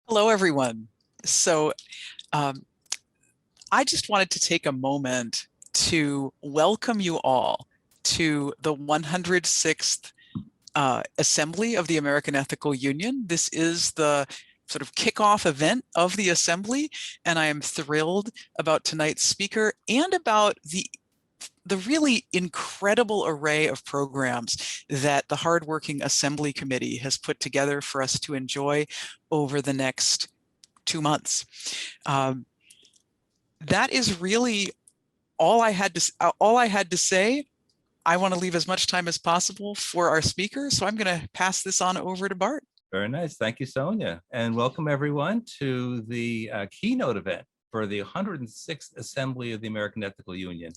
Hello, everyone. So um, I just wanted to take a moment to welcome you all to the 106th Assembly of the American Ethical Union. This is the sort of kickoff event of the Assembly, and I am thrilled about tonight's speaker and about the really incredible array of programs that the hardworking Assembly Committee has put together for us to enjoy over the next 2 months. That is really all I had to say. I want to leave as much time as possible for our speaker, so I'm going to pass this on over to Bart. Very nice. Thank you, Sonia. And welcome everyone to the keynote event for the 106th Assembly of the American Ethical Union.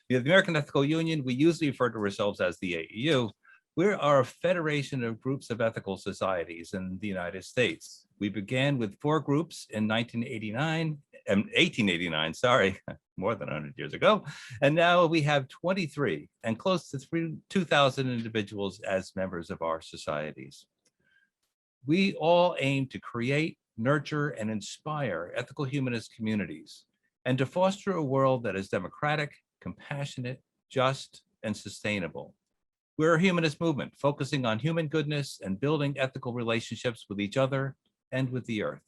The American Ethical Union, we usually refer to ourselves as the AEU. We are a federation of groups of ethical societies in the United States. We began with 4 groups in 1889, sorry, more than 100 years ago. And now we have 23 and close to 2,000 individuals as members of our societies. We all aim to create, nurture, and inspire ethical humanist communities and to foster a world that is democratic, compassionate, just, and sustainable. We're a humanist movement focusing on human goodness and building ethical relationships with each other and with the earth.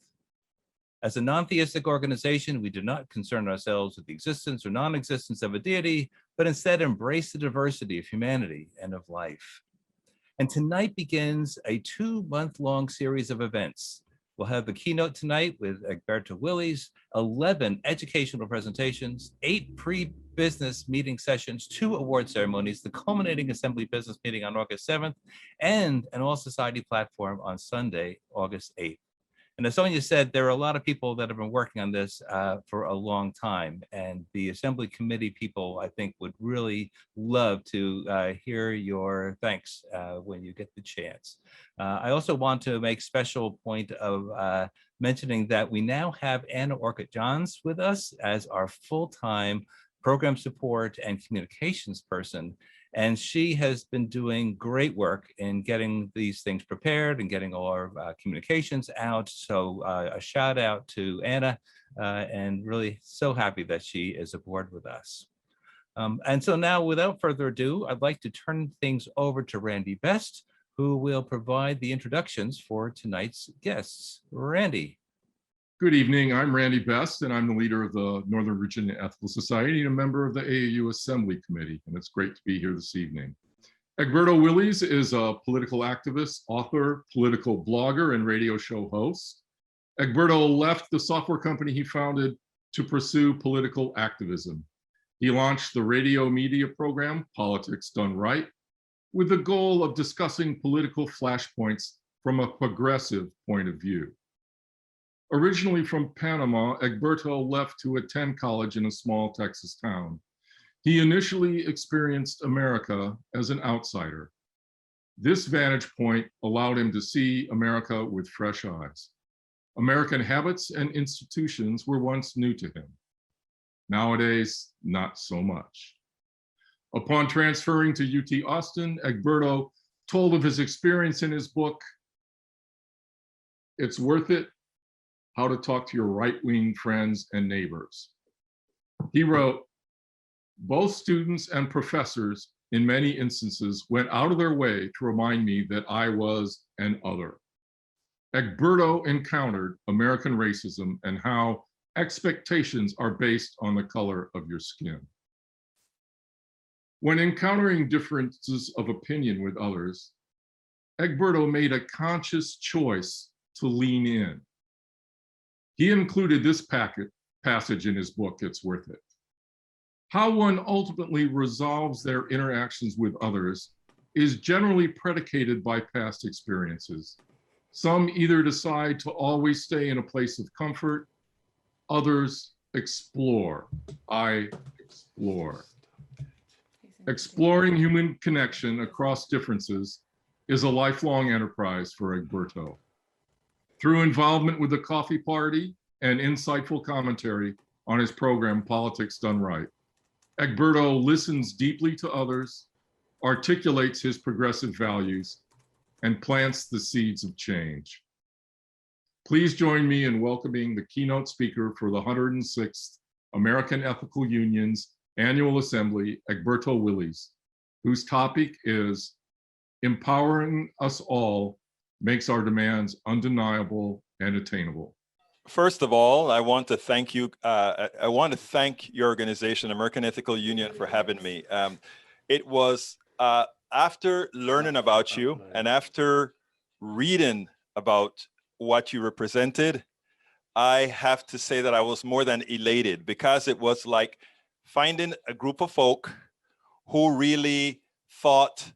As a non-theistic organization, we do not concern ourselves with the existence or non-existence of a deity, but instead embrace the diversity of humanity and of life. And tonight begins a 2-month-long series of events. We'll have the keynote tonight with Egberto Willies, 11 educational presentations, 8 pre-business meeting sessions, 2 award ceremonies, the culminating Assembly business meeting on August 7th, and an all-society platform on Sunday, August 8th. And as Sonia said, there are a lot of people that have been working on this for a long time. And the Assembly Committee people, I think, would really love to hear your thanks when you get the chance. I also want to make special point of mentioning that we now have Anna Orcutt-Johns with us as our full-time program support and communications person. And she has been doing great work in getting these things prepared and getting all our communications out. So a shout out to Anna, and really so happy that she is aboard with us. And so now, without further ado, I'd like to turn things over to Randy Best, who will provide the introductions for tonight's guests. Randy. Good evening, I'm Randy Best, and I'm the leader of the Northern Virginia Ethical Society and a member of the AAU Assembly Committee, and it's great to be here this evening. Egberto Willies is a political activist, author, political blogger, and radio show host. Egberto left the software company he founded to pursue political activism. He launched the radio media program, Politics Done Right, with the goal of discussing political flashpoints from a progressive point of view. Originally from Panama, Egberto left to attend college in a small Texas town. He initially experienced America as an outsider. This vantage point allowed him to see America with fresh eyes. American habits and institutions were once new to him. Nowadays, not so much. Upon transferring to UT Austin, Egberto told of his experience in his book, It's Worth It: How to Talk to Your Right-Wing Friends and Neighbors. He wrote, both students and professors in many instances went out of their way to remind me that I was an other. Egberto encountered American racism and how expectations are based on the color of your skin. When encountering differences of opinion with others, Egberto made a conscious choice to lean in. He included this passage in his book, It's Worth It. How one ultimately resolves their interactions with others is generally predicated by past experiences. Some either decide to always stay in a place of comfort, others explore. I explore. Exploring human connection across differences is a lifelong enterprise for Egberto. Through involvement with the Coffee Party and insightful commentary on his program, Politics Done Right, Egberto listens deeply to others, articulates his progressive values, and plants the seeds of change. Please join me in welcoming the keynote speaker for the 106th American Ethical Union's Annual Assembly, Egberto Willies, whose topic is Empowering Us All Makes Our Demands Undeniable and Attainable. First of all, I want to thank you. I want to thank your organization, American Ethical Union, for having me. It was after learning about you and after reading about what you represented, I have to say that I was more than elated, because it was like finding a group of folk who really thought,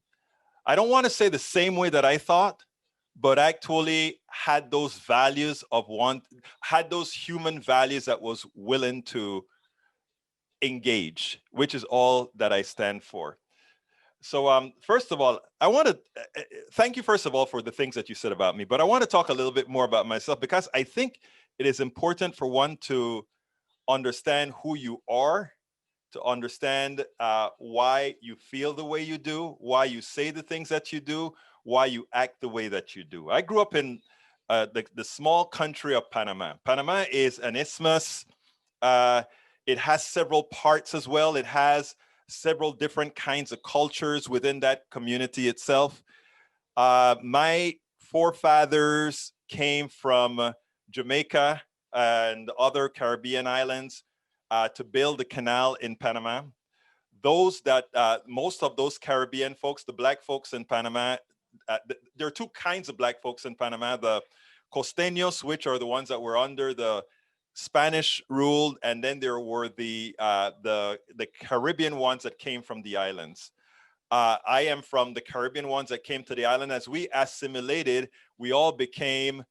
I don't want to say the same way that I thought, but actually had those values of had those human values that was willing to engage, which is all that I stand for. So first of all, I want to thank you, first of all, for the things that you said about me, but I want to talk a little bit more about myself, because I think it is important for one to understand who you are, to understand why you feel the way you do, why you say the things that you do, why you act the way that you do. I grew up in the small country of Panama. Panama is an isthmus. It has several parts as well. It has several different kinds of cultures within that community itself. My forefathers came from Jamaica and other Caribbean islands to build the canal in Panama. Most of those Caribbean folks, the Black folks in Panama, there are two kinds of Black folks in Panama: the costeños, which are the ones that were under the Spanish rule, and then there were the Caribbean ones that came from the islands. I am from the Caribbean ones that came to the island. As we assimilated, we all became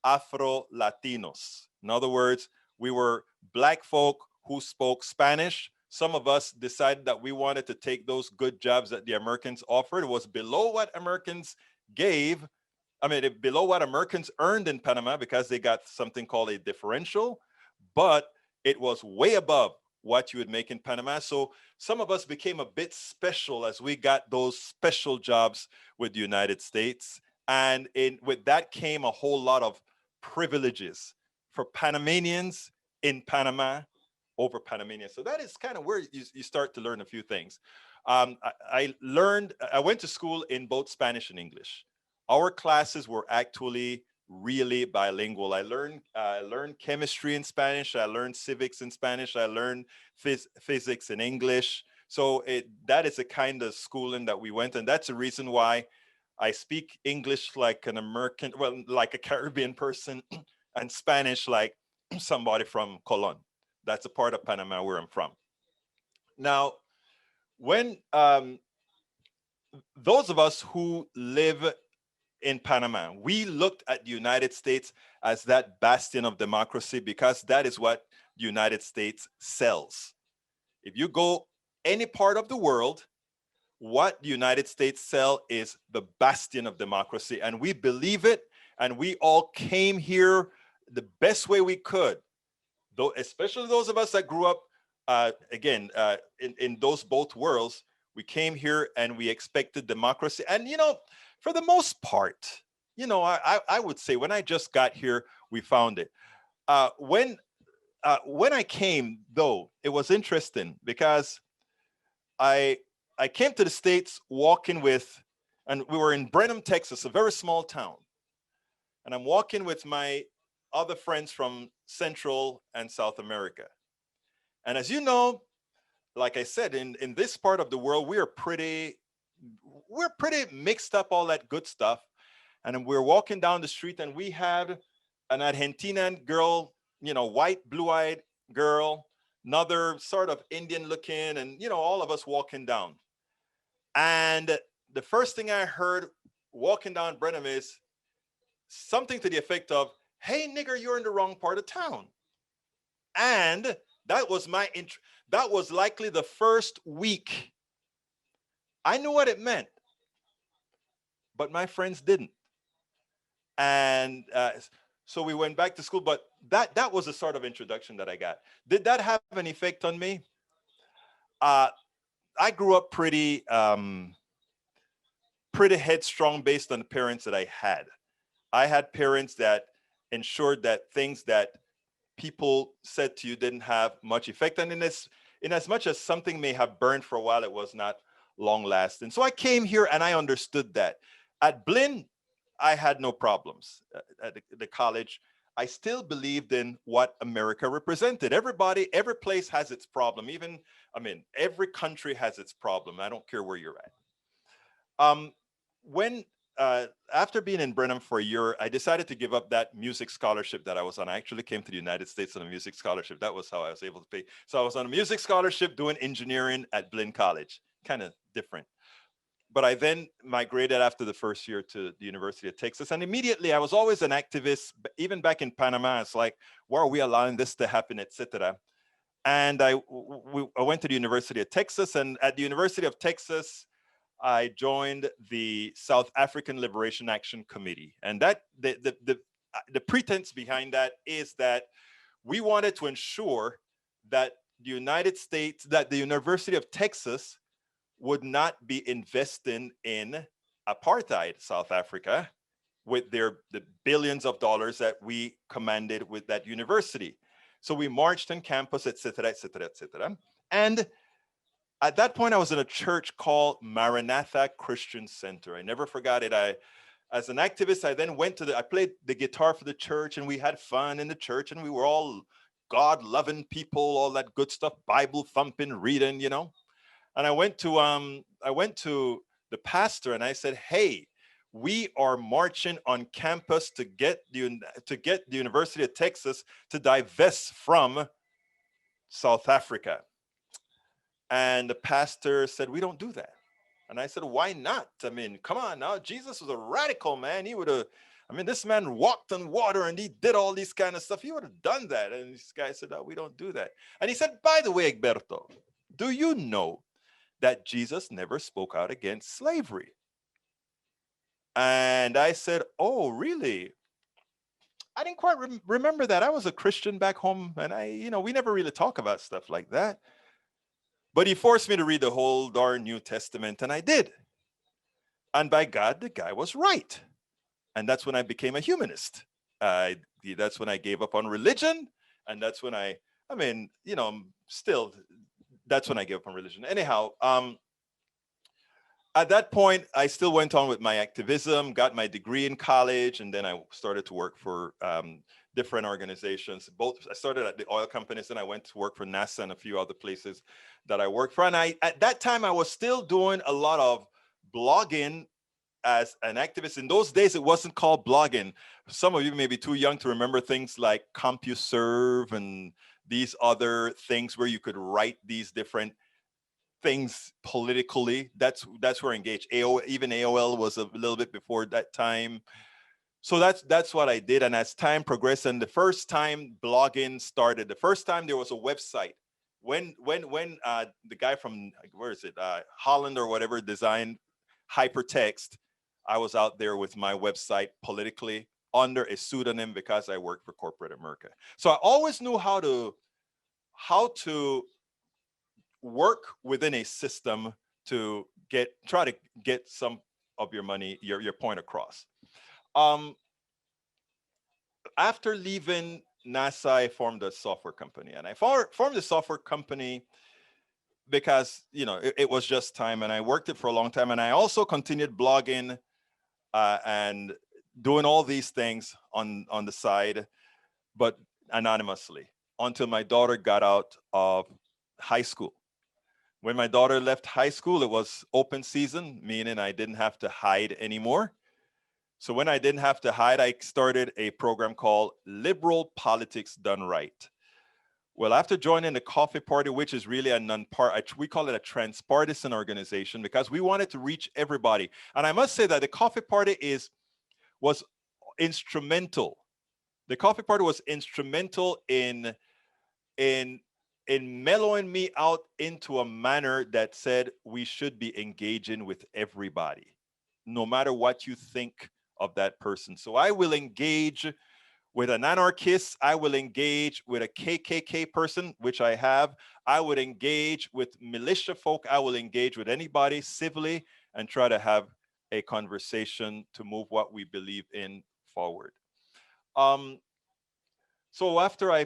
Afro-Latinos. In other words, we were Black folk who spoke Spanish. Some of us decided that we wanted to take those good jobs that the Americans offered. It was below what Americans gave. I mean, below what Americans earned in Panama, because they got something called a differential, but it was way above what you would make in Panama. So some of us became a bit special as we got those special jobs with the United States. And with that came a whole lot of privileges for Panamanians in Panama over Panamanians. So that is kind of where you start to learn a few things. I went to school in both Spanish and English. Our classes were actually really bilingual. I learned chemistry in Spanish. I learned civics in Spanish. I learned physics in English. So that is the kind of schooling that we went. And that's the reason why I speak English like an American, well, like a Caribbean person, and Spanish like somebody from Colon. That's a part of Panama where I'm from. Now, when those of us who live in Panama, we looked at the United States as that bastion of democracy, because that is what the United States sells. If you go any part of the world, what the United States sell is the bastion of democracy, and we believe it, and we all came here the best way we could, though, especially those of us that grew up in those both worlds. We came here and we expected democracy. And for the most part, I would say when I just got here, we found it. When I came, though, it was interesting, because I came to the States walking with, and we were in Brenham, Texas, a very small town. And I'm walking with my other friends from Central and South America. And as you know, like I said, in this part of the world, we're pretty mixed up, all that good stuff. And we're walking down the street, and we had an Argentinian girl, white, blue-eyed girl, another sort of Indian looking, and, all of us walking down. And the first thing I heard walking down Brenham is something to the effect of, "Hey, nigger, you're in the wrong part of town." And that was that was likely the first week. I knew what it meant, but my friends didn't. And so we went back to school, but that was the sort of introduction that I got. Did that have an effect on me? I grew up pretty headstrong based on the parents that I had. I had parents that ensured that things that people said to you didn't have much effect. And in as much as something may have burned for a while, it was not long lasting. So I came here and I understood that. At Blinn, I had no problems. At the college, I still believed in what America represented. Everybody, every place has its problem. Even, I mean, every country has its problem. I don't care where you're at. When after being in Brenham for a year, I decided to give up that music scholarship that I was on. I actually came to the United States on a music scholarship. That was how I was able to pay. So I was on a music scholarship doing engineering at Blinn College, kind of different. But I then migrated after the first year to the University of Texas. And immediately I was always an activist, even back in Panama. It's like, why are we allowing this to happen, etc. And I went to the University of Texas, and at the University of Texas, I joined the South African Liberation Action Committee. And that the pretense behind that is that we wanted to ensure that the United States, that the University of Texas would not be investing in apartheid South Africa with the billions of dollars that we commanded with that university. So we marched on campus, et cetera, et cetera, et cetera. And at that point, I was in a church called Maranatha Christian Center. I never forgot it. As an activist, I then I played the guitar for the church, and we had fun in the church, and we were all God-loving people, all that good stuff, Bible thumping, reading, you know. And I went to the pastor and I said, hey, we are marching on campus to get the University of Texas to divest from South Africa. And the pastor said, we don't do that. And I said, why not? I mean, come on now, Jesus was a radical man. He would have, I mean, this man walked on water and he did all these kind of stuff. He would have done that. And this guy said, no, we don't do that. And he said, by the way, Egberto, do you know that Jesus never spoke out against slavery? And I said, oh, really? I didn't quite remember that. I was a Christian back home, and we never really talk about stuff like that. But he forced me to read the whole darn New Testament, and I did. And by God, the guy was right. And that's when I became a humanist. That's when I gave up on religion. And that's when that's when I gave up on religion. Anyhow, at that point, I still went on with my activism, got my degree in college, and then I started to work for different organizations. I started at the oil companies, and I went to work for NASA and a few other places that I worked for. And at that time, I was still doing a lot of blogging as an activist. In those days, it wasn't called blogging. Some of you may be too young to remember things like CompuServe and these other things where you could write these different things politically. That's where I engaged. Even AOL was a little bit before that time. So that's what I did. And as time progressed, and the first time blogging started, the first time there was a website, when the guy from, where is it, Holland or whatever, designed hypertext, I was out there with my website politically under a pseudonym because I worked for corporate America. So I always knew how to work within a system to try to get some of your money, your point across. After leaving NASA, I formed a software company, and I formed a software company because it was just time, and I worked it for a long time, and I also continued blogging and doing all these things on the side, but anonymously, until my daughter got out of high school. When my daughter left high school, it was open season, meaning I didn't have to hide anymore. So when I didn't have to hide, I started a program called Liberal Politics Done Right. Well, after joining the Coffee Party, which is really we call it a transpartisan organization because we wanted to reach everybody. And I must say that the Coffee Party was instrumental. The Coffee Party was instrumental in mellowing me out into a manner that said we should be engaging with everybody, no matter what you think of that person. So I will engage with an anarchist. I will engage with a KKK person, which I have. I would engage with militia folk. I will engage with anybody civilly and try to have a conversation to move what we believe in forward. So after I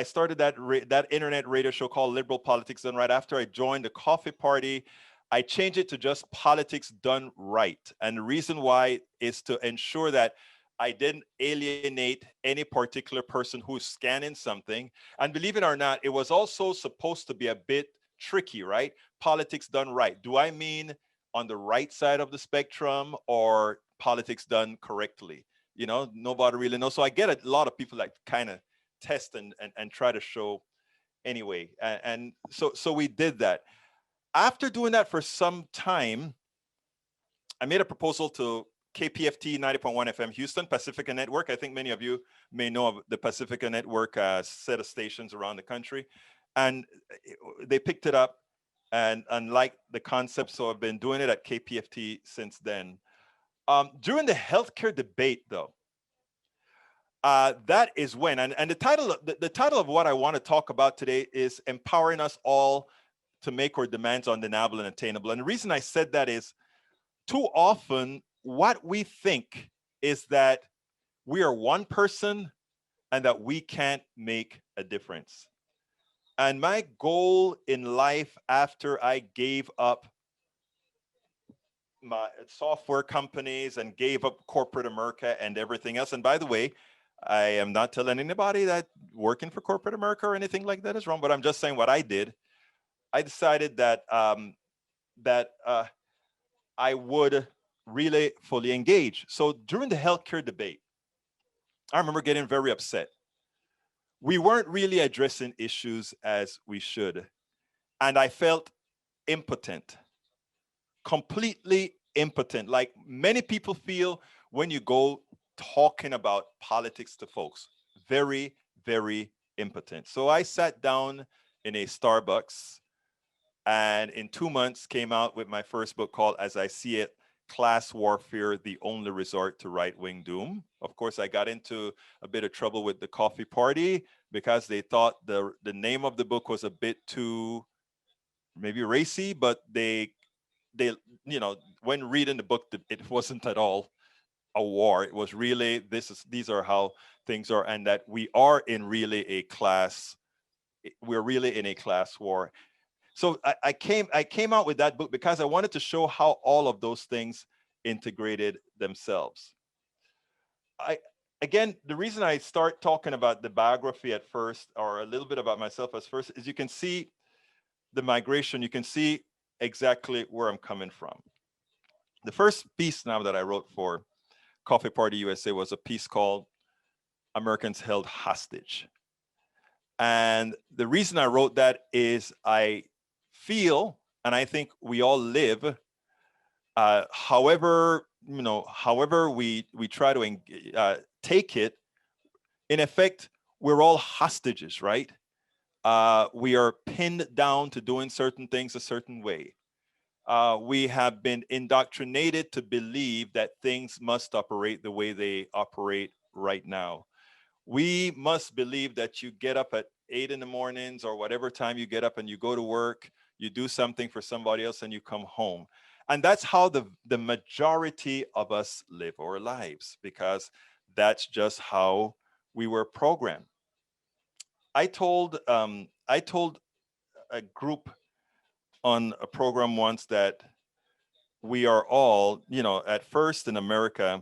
started that internet radio show called Liberal Politics Done Right. After I joined the Coffee Party, I changed it to just Politics Done Right. And the reason why is to ensure that I didn't alienate any particular person who's scanning something. And believe it or not, it was also supposed to be a bit tricky, right? Politics done right. Do I mean on the right side of the spectrum or politics done correctly? You know, nobody really knows. So I get a lot of people that kind of test and try to show anyway. And so we did that. After doing that for some time, I made a proposal to KPFT 90.1 FM Houston, Pacifica Network. I think many of you may know of the Pacifica Network set of stations around the country. And they picked it up and liked the concept. So I've been doing it at KPFT since then. During the healthcare debate, though, that is when, and the title of what I want to talk about today is empowering us all to make our demands undeniable and attainable. And the reason I said that is too often what we think is that we are one person and that we can't make a difference. And my goal in life after I gave up my software companies and gave up corporate America and everything else. And by the way, I am not telling anybody that working for corporate America or anything like that is wrong, but I'm just saying what I did. I decided that I would really fully engage. So during the healthcare debate, I remember getting very upset. We weren't really addressing issues as we should. And I felt impotent, completely impotent, like many people feel when you go talking about politics to folks. Very, very impotent. So I sat down in a Starbucks and in 2 months came out with my first book called As I See It, Class Warfare, the Only Resort to Right-Wing Doom. Of course, I got into a bit of trouble with the Coffee Party because they thought the name of the book was a bit too maybe racy, but they you know, when reading the book, it wasn't at all a war. It was really, these are how things are, and that we are in really a class, we're really in a class war. So I came out with that book because I wanted to show how all of those things integrated themselves. Again, the reason I start talking about the biography at first, or a little bit about myself as first, is you can see the migration, you can see exactly where I'm coming from. The first piece now that I wrote for Coffee Party USA was a piece called Americans Held Hostage. And the reason I wrote that is I feel, and I think we all live, however we try to take it, in effect, we're all hostages, right? We are pinned down to doing certain things a certain way. We have been indoctrinated to believe that things must operate the way they operate right now. We must believe that you get up at 8 in the mornings or whatever time you get up and you go to work, you do something for somebody else and you come home. And that's how the majority of us live our lives, because that's just how we were programmed. I told a group on a program once that we are all, you know, at first in America,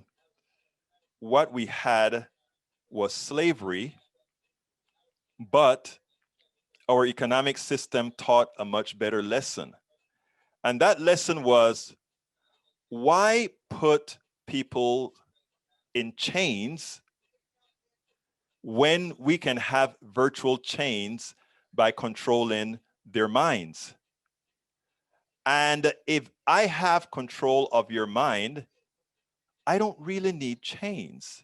what we had was slavery, but our economic system taught a much better lesson. And that lesson was, why put people in chains when we can have virtual chains by controlling their minds? And if I have control of your mind, I don't really need chains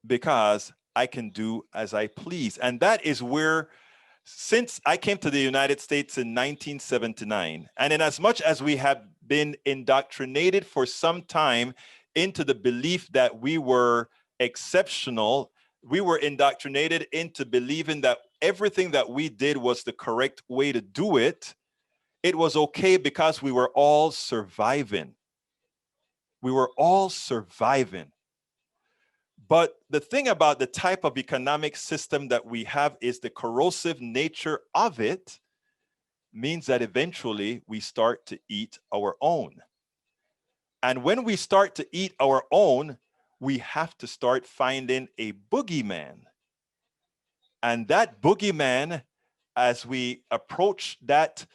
because I can do as I please. And that is where, since I came to the United States in 1979, and in as much as we have been indoctrinated for some time into the belief that we were exceptional, we were indoctrinated into believing that everything that we did was the correct way to do it. It was okay because we were all surviving. We were all surviving. But the thing about the type of economic system that we have is the corrosive nature of it means that eventually we start to eat our own. And when we start to eat our own, we have to start finding a boogeyman. And that boogeyman, as we approach that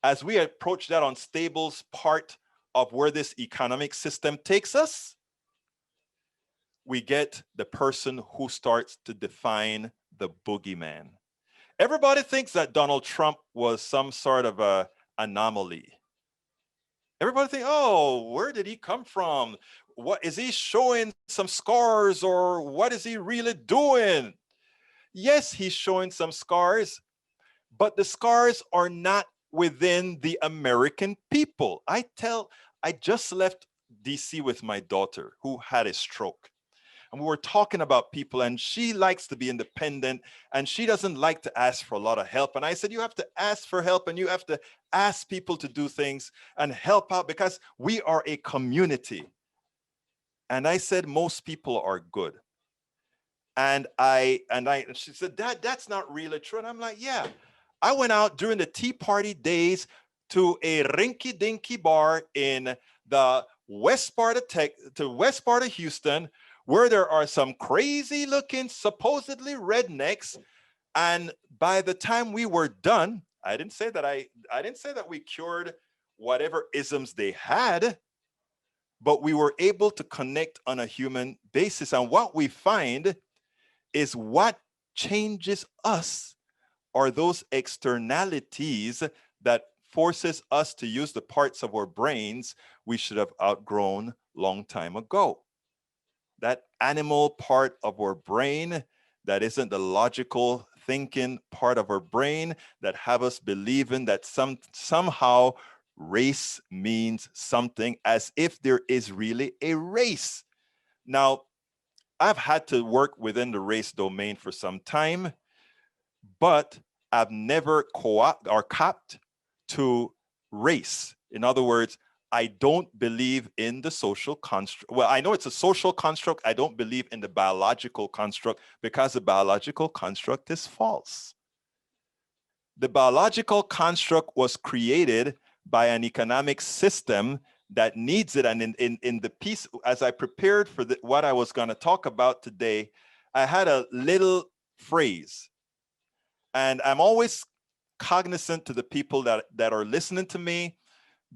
unstable part of where this economic system takes us, we get the person who starts to define the boogeyman. Everybody thinks that Donald Trump was some sort of a anomaly. Everybody think, oh, where did he come from? What is he showing some scars, or what is he really doing? Yes, he's showing some scars, but the scars are not within the American people. I just left DC with my daughter who had a stroke. And we were talking about people, and she likes to be independent, and she doesn't like to ask for a lot of help. And I said, you have to ask for help, and you have to ask people to do things and help out, because we are a community. And I said, most people are good. And she said, Dad, that's not really true. And I'm like, yeah, I went out during the Tea Party days to a rinky-dinky bar in the west part of Houston, where there are some crazy looking, supposedly rednecks. And by the time we were done, I didn't say that we cured whatever isms they had, but we were able to connect on a human basis. And what we find is what changes us are those externalities that forces us to use the parts of our brains we should have outgrown long time ago. That animal part of our brain that isn't the logical thinking part of our brain that have us believing that somehow race means something, as if there is really a race. Now, I've had to work within the race domain for some time, but I've never copped to race. In other words, I don't believe in the social construct. Well, I know it's a social construct. I don't believe in the biological construct, because the biological construct is false. The biological construct was created by an economic system that needs it. And in the piece, as I prepared for what I was going to talk about today, I had a little phrase. And I'm always cognizant to the people that are listening to me,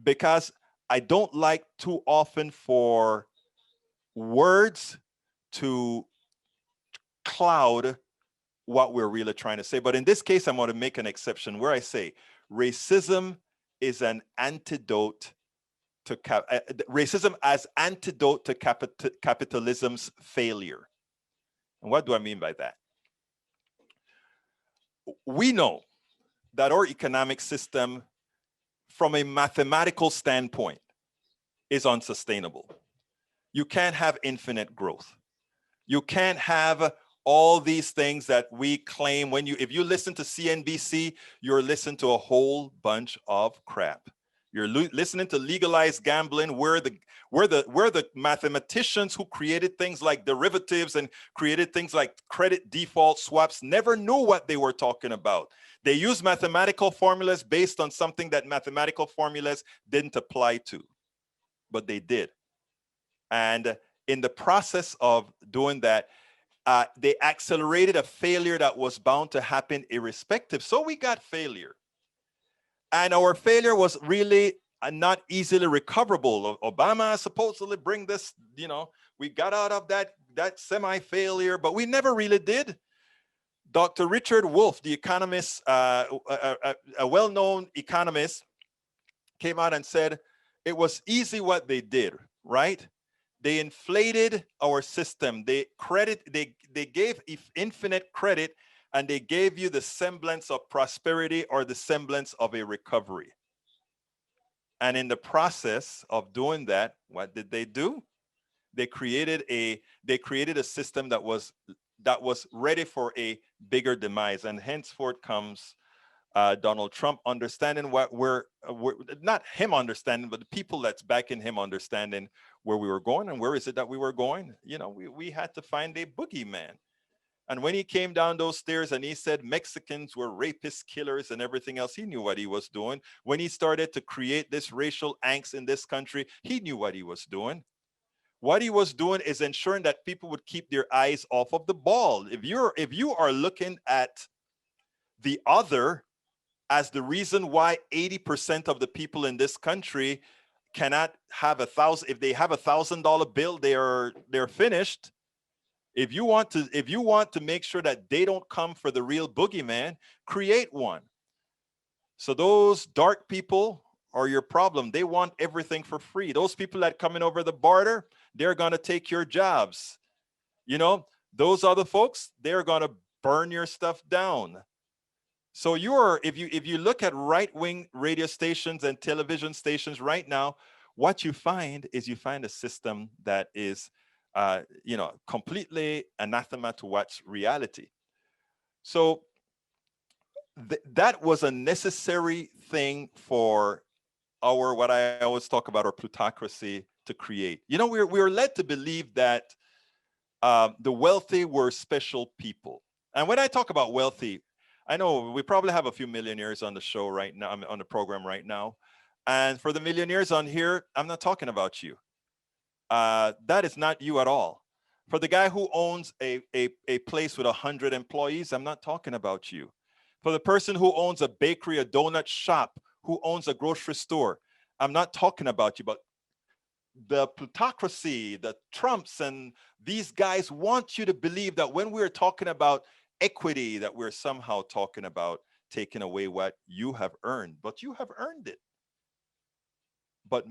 because I don't like too often for words to cloud what we're really trying to say. But in this case, I'm going to make an exception where I say racism is an antidote to racism as antidote to capitalism's failure. And what do I mean by that? We know that our economic system, from a mathematical standpoint, is unsustainable. You can't have infinite growth. You can't have all these things that we claim. If you listen to CNBC, you're listening to a whole bunch of crap. You're listening to legalized gambling, where the mathematicians who created things like derivatives and created things like credit default swaps never knew what they were talking about. They used mathematical formulas based on something that mathematical formulas didn't apply to, but they did. And in the process of doing that, they accelerated a failure that was bound to happen irrespective. So we got failure. And our failure was really not easily recoverable. Obama supposedly bring this, we got out of that semi-failure, but we never really did. Dr. Richard Wolff, the economist, a well-known economist, came out and said it was easy what they did, right? They inflated our system. They gave infinite credit, and they gave you the semblance of prosperity or the semblance of a recovery. And in the process of doing that, what did they do? They created a system that was ready for a bigger demise. And henceforth comes Donald Trump understanding what we're not him understanding, but the people that's backing him understanding where we were going. And where is it that we were going? You know, we had to find a boogeyman. And when he came down those stairs and he said Mexicans were rapists, killers, and everything else, he knew what he was doing. When he started to create this racial angst in this country, he knew what he was doing. What he was doing is ensuring that people would keep their eyes off of the ball. If you are looking at the other as the reason why 80% of the people in this country cannot have if they have $1,000 bill, they're finished. If you want to make sure that they don't come for the real boogeyman, create one. So those dark people are your problem. They want everything for free. Those people that come in over the border, they're going to take your jobs. You know, those other folks, they're going to burn your stuff down. So if you look at right-wing radio stations and television stations right now, what you find is a system that is completely anathema to what's reality. So that was a necessary thing for what I always talk about, our plutocracy to create. You know, we were led to believe that the wealthy were special people. And when I talk about wealthy, I know we probably have a few millionaires on the show right now, on the program right now. And for the millionaires on here, I'm not talking about you. That is not you at all. For the guy who owns a place with 100 employees, I'm not talking about you. For the person who owns a bakery, a donut shop, who owns a grocery store, I'm not talking about you. But the plutocracy, the Trumps, and these guys want you to believe that when we're talking about equity, that we're somehow talking about taking away what you have earned. But you have earned it. But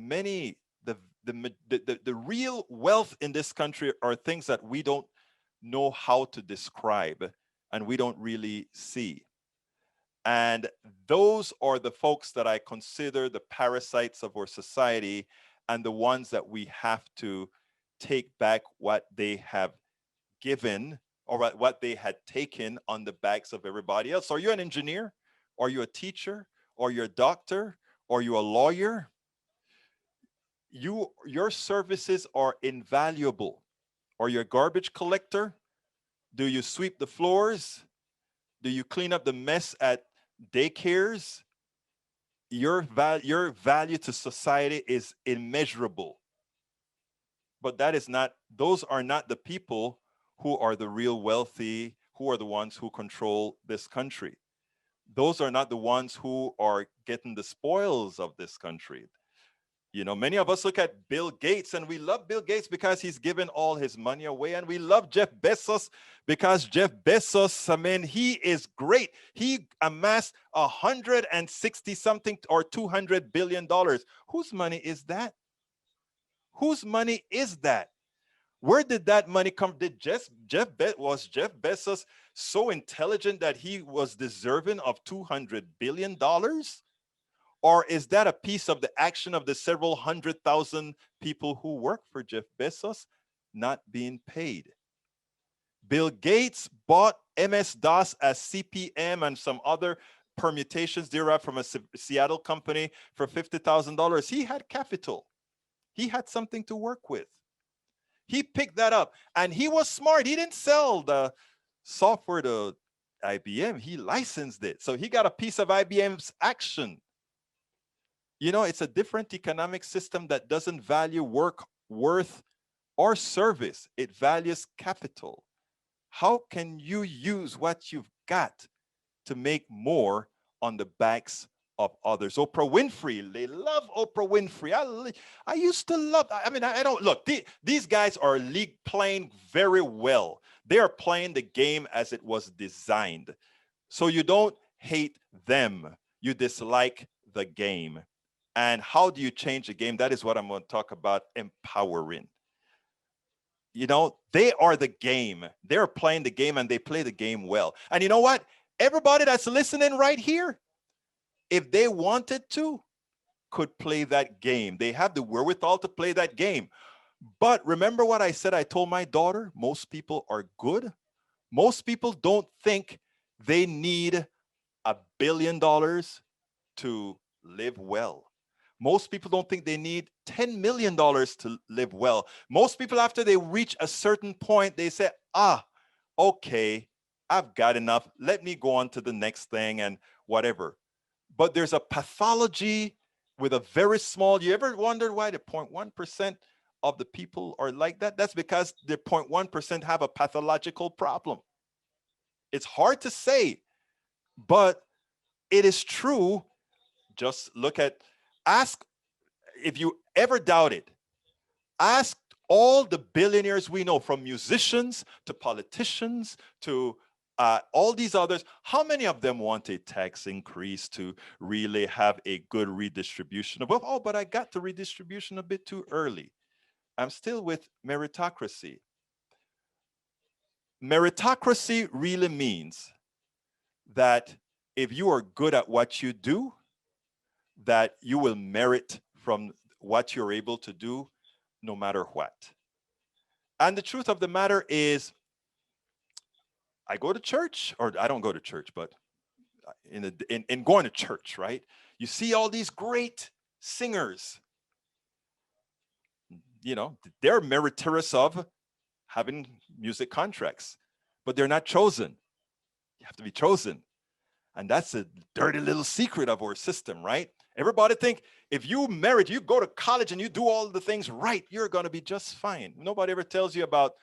the real wealth in this country are things that we don't know how to describe and we don't really see. And those are the folks that I consider the parasites of our society and the ones that we have to take back what they have given or what they had taken on the backs of everybody else. Are you an engineer? Are you a teacher? Are you a doctor? Are you a lawyer? Your services are invaluable. Are you a garbage collector? Do you sweep the floors? Do you clean up the mess at daycares? Your value to society is immeasurable. But those are not the people who are the real wealthy, who are the ones who control this country. Those are not the ones who are getting the spoils of this country. You know, many of us look at Bill Gates and we love Bill Gates because he's given all his money away. And we love Jeff Bezos because Jeff Bezos, I mean, he is great. He amassed 160 something or $200 billion. Whose money is that? Whose money is that? Where did that money come? Was Jeff Bezos so intelligent that he was deserving of $200 billion? Or is that a piece of the action of the several 100,000 people who work for Jeff Bezos not being paid? Bill Gates bought MS-DOS as CPM and some other permutations derived from a Seattle company for $50,000. He had capital. He had something to work with. He picked that up and he was smart. He didn't sell the software to IBM. He licensed it. So he got a piece of IBM's action. You know, it's a different economic system that doesn't value work, worth, or service. It values capital. How can you use what you've got to make more on the backs of others? Oprah Winfrey, they love Oprah Winfrey. I used to love, I mean, I don't, look, these guys are playing very well. They are playing the game as it was designed. So you don't hate them, you dislike the game. And how do you change the game? That is what I'm going to talk about, empowering. You know, they are the game. They're playing the game and they play the game well. And you know what? Everybody that's listening right here, if they wanted to, could play that game. They have the wherewithal to play that game. But remember what I said, I told my daughter, most people are good. Most people don't think they need $1 billion to live well. Most people don't think they need $10 million to live well. Most people, after they reach a certain point, they say, okay, I've got enough. Let me go on to the next thing and whatever. But there's a pathology with a very small, you ever wondered why the 0.1% of the people are like that? That's because the 0.1% have a pathological problem. It's hard to say, but it is true. Just ask, if you ever doubt it, ask all the billionaires we know, from musicians to politicians to all these others, how many of them want a tax increase to really have a good redistribution? Oh, but I got the redistribution a bit too early. I'm still with meritocracy. Meritocracy really means that if you are good at what you do, that you will merit from what you're able to do no matter what. And the truth of the matter is, I go to church, or I don't go to church, but in going to church, right? You see all these great singers, you know, they're meritorious of having music contracts, but they're not chosen. You have to be chosen. And that's a dirty little secret of our system, right? Everybody think if you merit, you go to college and you do all the things right, you're going to be just fine. Nobody ever tells you about,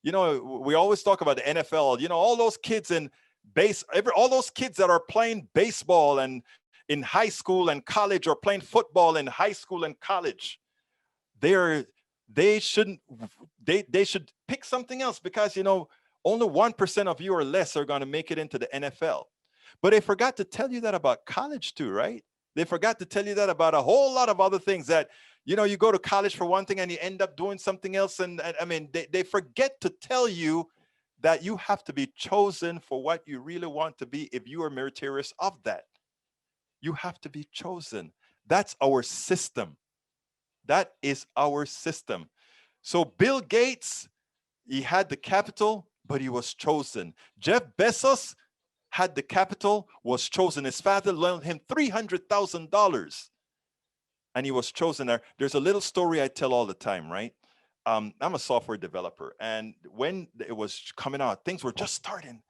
you know, we always talk about the NFL, you know, all those kids in all those kids that are playing baseball and in high school and college, or playing football in high school and college. They should pick something else, because, you know, only 1% of you or less are going to make it into the NFL. But they forgot to tell you that about college too, right? They forgot to tell you that about a whole lot of other things, that, you know, you go to college for one thing and you end up doing something else. And I mean, they forget to tell you that you have to be chosen for what you really want to be. If you are meritorious of that, you have to be chosen. That's our system. That is our system. So Bill Gates, he had the capital, but he was chosen. Jeff Bezos had the capital, was chosen. His father loaned him $300,000 and he was chosen there. There's a little story I tell all the time, right? I'm a software developer, and when it was coming out, things were just starting.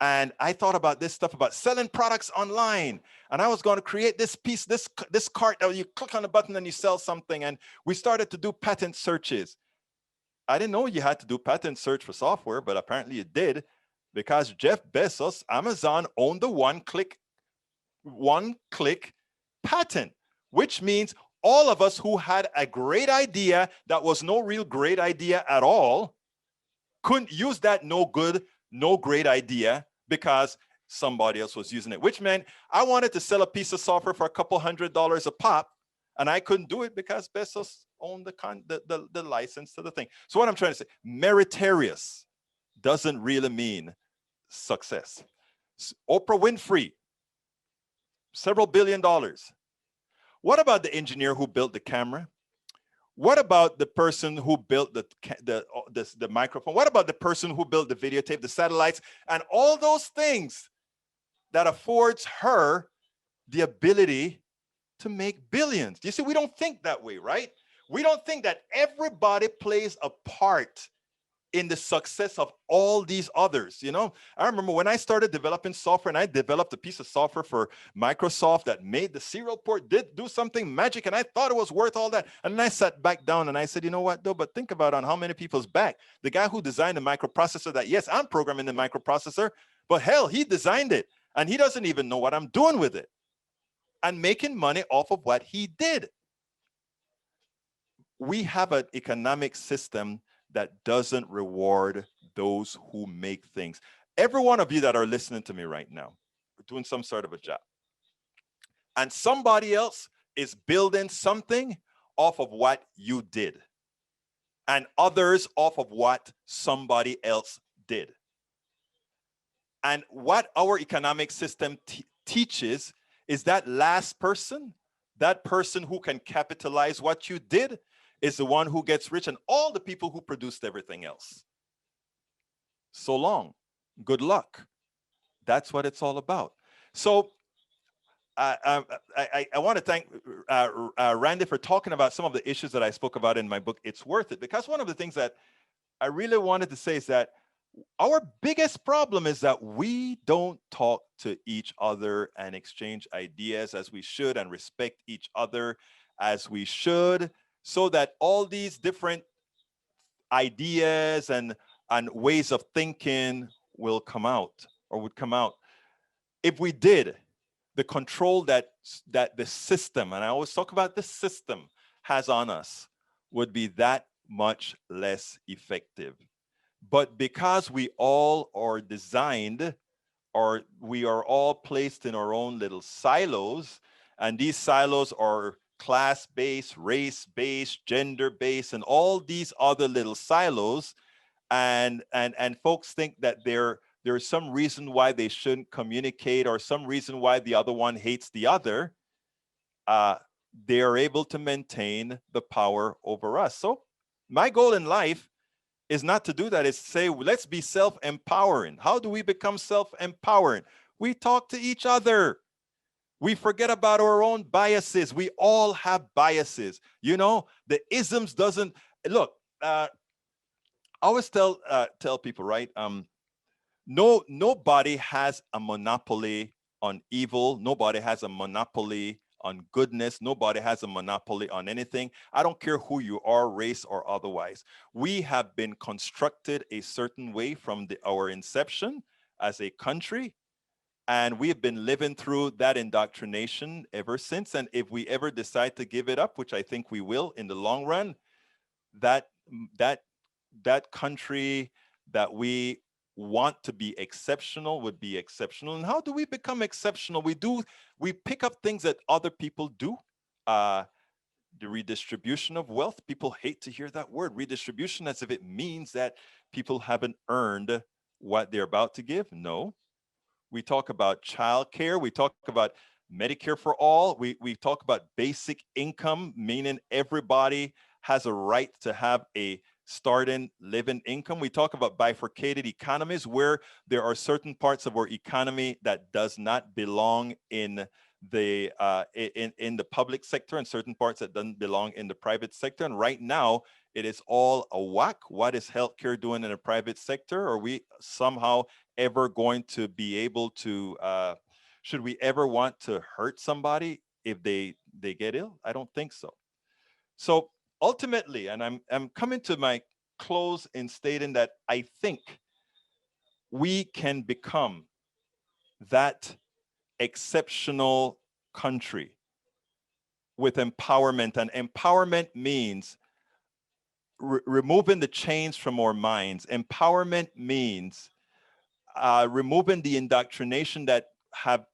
And I thought about this stuff about selling products online. And I was going to create this piece, this cart that you click on a button and you sell something. And we started to do patent searches. I didn't know you had to do patent search for software, but apparently you did, because Jeff Bezos, Amazon, owned the one-click patent, which means all of us who had a great idea that was no real great idea at all couldn't use that no great idea because somebody else was using it, which meant I wanted to sell a piece of software for a couple $100 a pop, and I couldn't do it because Bezos owned the license to the thing. So what I'm trying to say, meritorious doesn't really mean success. Oprah Winfrey, several $billion. What about the engineer who built the camera? What about the person who built the microphone? What about the person who built the videotape, the satellites, and all those things that affords her the ability to make billions? You see, we don't think that way, right? We don't think that everybody plays a part in the success of all these others. You know, I remember when I started developing software, and I developed a piece of software for Microsoft that made the serial port do something magic, and I thought it was worth all that. And then I sat back down and I said, you know what, though, but think about on how many people's back. The guy who designed the microprocessor that, yes, I'm programming the microprocessor, but hell, he designed it and he doesn't even know what I'm doing with it, and making money off of what he did. We have an economic system that doesn't reward those who make things. Every one of you that are listening to me right now, are doing some sort of a job, and somebody else is building something off of what you did, and others off of what somebody else did. And what our economic system teaches is that last person, that person who can capitalize what you did, is the one who gets rich, and all the people who produced everything else. So long, good luck. That's what it's all about. So I want to thank Randy for talking about some of the issues that I spoke about in my book, It's Worth It, because one of the things that I really wanted to say is that our biggest problem is that we don't talk to each other and exchange ideas as we should and respect each other as we should, so that all these different ideas and ways of thinking will come out or would come out. If we did, the control that the system, and I always talk about the system, has on us would be that much less effective. But because we all are designed, or we are all placed in our own little silos, and these silos are class-based, race-based, gender-based, and all these other little silos, and folks think that there's some reason why they shouldn't communicate, or some reason why the other one hates the other, they are able to maintain the power over us. So my goal in life is not to do that. It's to say, let's be self-empowering. How do we become self-empowering? We talk to each other. We forget about our own biases. We all have biases. You know, the isms doesn't, look, I always tell people, right? Nobody has a monopoly on evil. Nobody has a monopoly on goodness. Nobody has a monopoly on anything. I don't care who you are, race or otherwise. We have been constructed a certain way from our inception as a country, and we have been living through that indoctrination ever since. And if we ever decide to give it up, which I think we will in the long run, that country that we want to be exceptional would be exceptional. And how do we become exceptional? We pick up things that other people do. The redistribution of wealth, people hate to hear that word, redistribution, as if it means that people haven't earned what they're about to give. No. We talk about childcare. We talk about Medicare for all. We talk about basic income, meaning everybody has a right to have a starting living income. We talk about bifurcated economies, where there are certain parts of our economy that does not belong in the public sector, and certain parts that doesn't belong in the private sector. And right now, it is all a whack. What is healthcare doing in the private sector? Are we somehow ever going to be able to, should we ever want to hurt somebody if they get ill? I don't think so. So ultimately, and I'm coming to my close in stating that I think we can become that exceptional country with empowerment. And empowerment means removing the chains from our minds. Empowerment means removing the indoctrination that have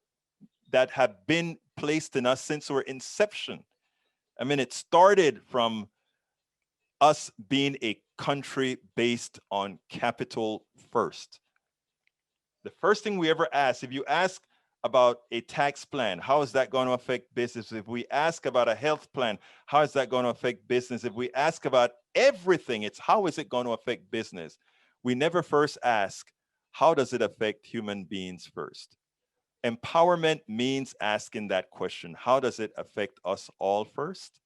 been placed in us since our inception. I mean, it started from us being a country based on capital first. The first thing we ever ask, if you ask about a tax plan, how is that going to affect business? If we ask about a health plan, how is that going to affect business? If we ask about everything, it's how is it going to affect business? We never first ask, how does it affect human beings first? Empowerment means asking that question. How does it affect us all first?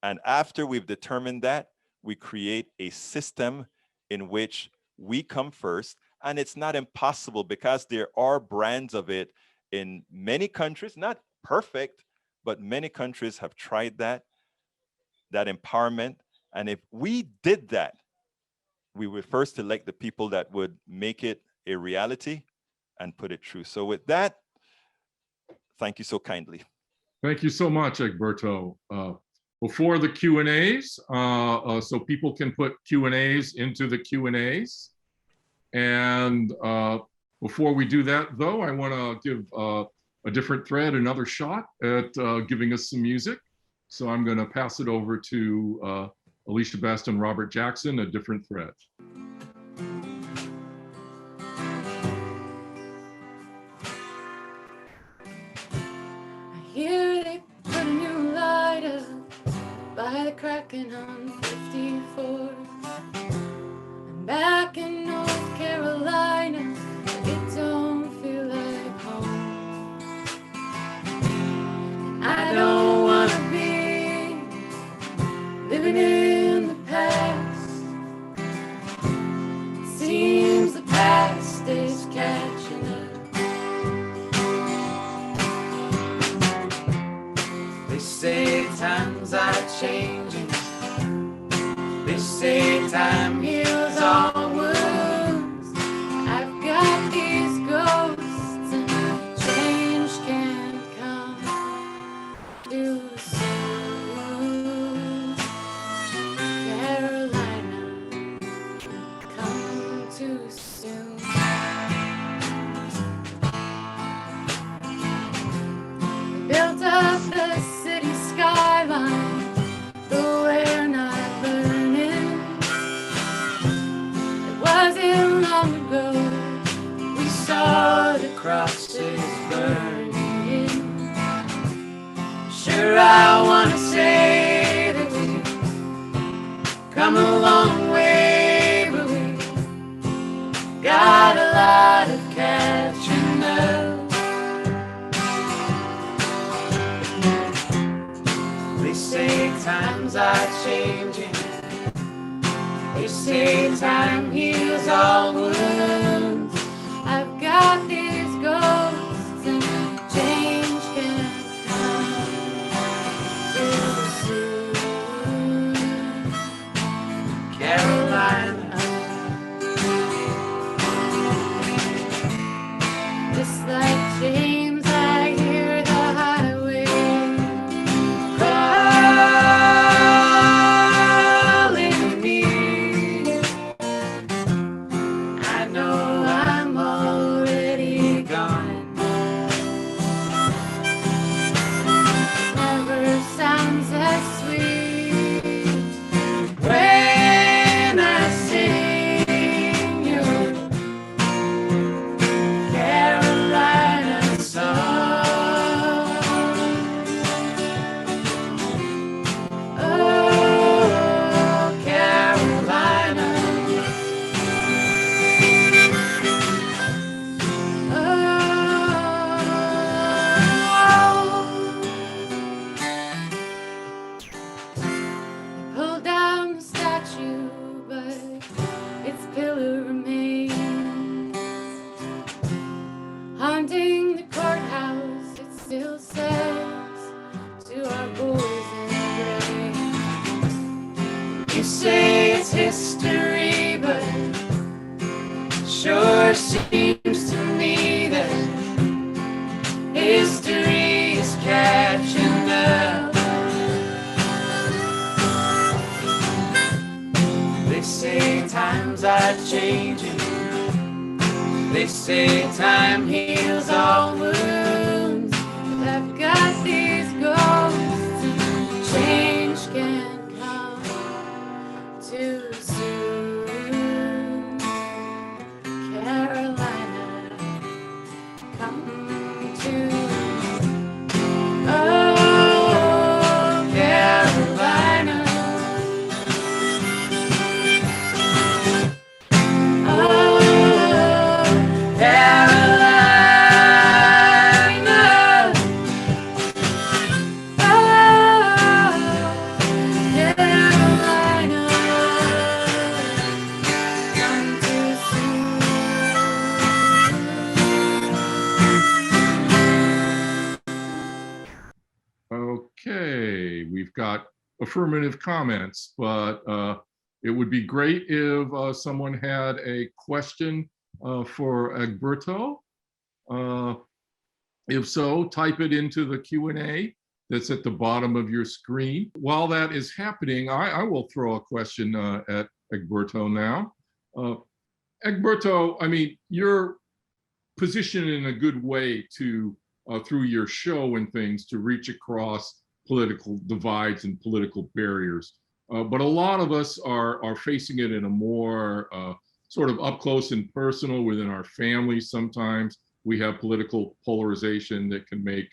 And after we've determined that, we create a system in which we come first. And it's not impossible, because there are brands of it in many countries, not perfect, but many countries have tried that empowerment. And if we did that, we would first elect the people that would make it a reality and put it through. So with that, thank you so kindly. Thank you so much, Egberto. Before the Q&As, so people can put Q&As into the Q&As. And before we do that, though, I want to give a different thread another shot at giving us some music. So I'm going to pass it over to Alicia Best and Robert Jackson, A Different Thread. I hear they put a new light up by the cracking on 54. I'm back in North Carolina, but it don't feel like home. changing. They say time heals all wounds. I've got these ghosts and change can't come too soon. Carolina, come too soon. Built up the city skyline, but we're not burning. It wasn't long ago we saw the crosses burning. Sure, I wanna say that we've come a long way, but we got a lot of catching up. They say times are changing. They say time heals all wounds. I've got these ghosts and change can come too soon. Carolina, just like James, I hear the highway calling me. I know I'm already gone. Never sounds as sweet when I sing your Carolina song. Oh, Carolina. Pull down the statue, but its pillar remains. Haunting the courthouse, it still says to our boys in gray. You say it's history, but sure seems to me that history is catching up. They say times are changing. They say time heals all wounds. But I've got these ghosts and change can't come too soon. Carolina, come too. Oh, Carolina. Oh, Carolina. Oh, Carolina. Come too soon. Okay, we've got affirmative comments, but it would be great if someone had a question for Egberto. If so, type it into the Q&A that's at the bottom of your screen. While that is happening, I will throw a question at Egberto now. Egberto, I mean, you're positioned in a good way to, through your show and things, to reach across political divides and political barriers. But a lot of us are facing it in a more sort of up close and personal within our families. Sometimes we have political polarization that can make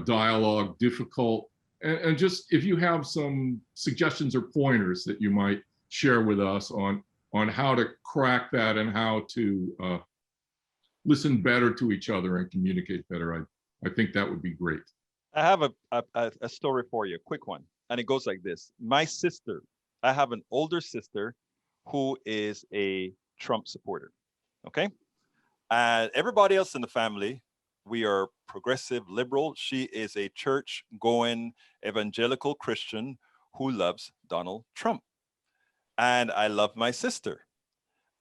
dialogue difficult. And just if you have some suggestions or pointers that you might share with us on how to crack that and how to listen better to each other and communicate better, I think that would be great. I have a story for you, a quick one. And it goes like this. My sister, I have an older sister who is a Trump supporter, okay? And everybody else in the family, we are progressive liberal. She is a church-going evangelical Christian who loves Donald Trump. And I love my sister.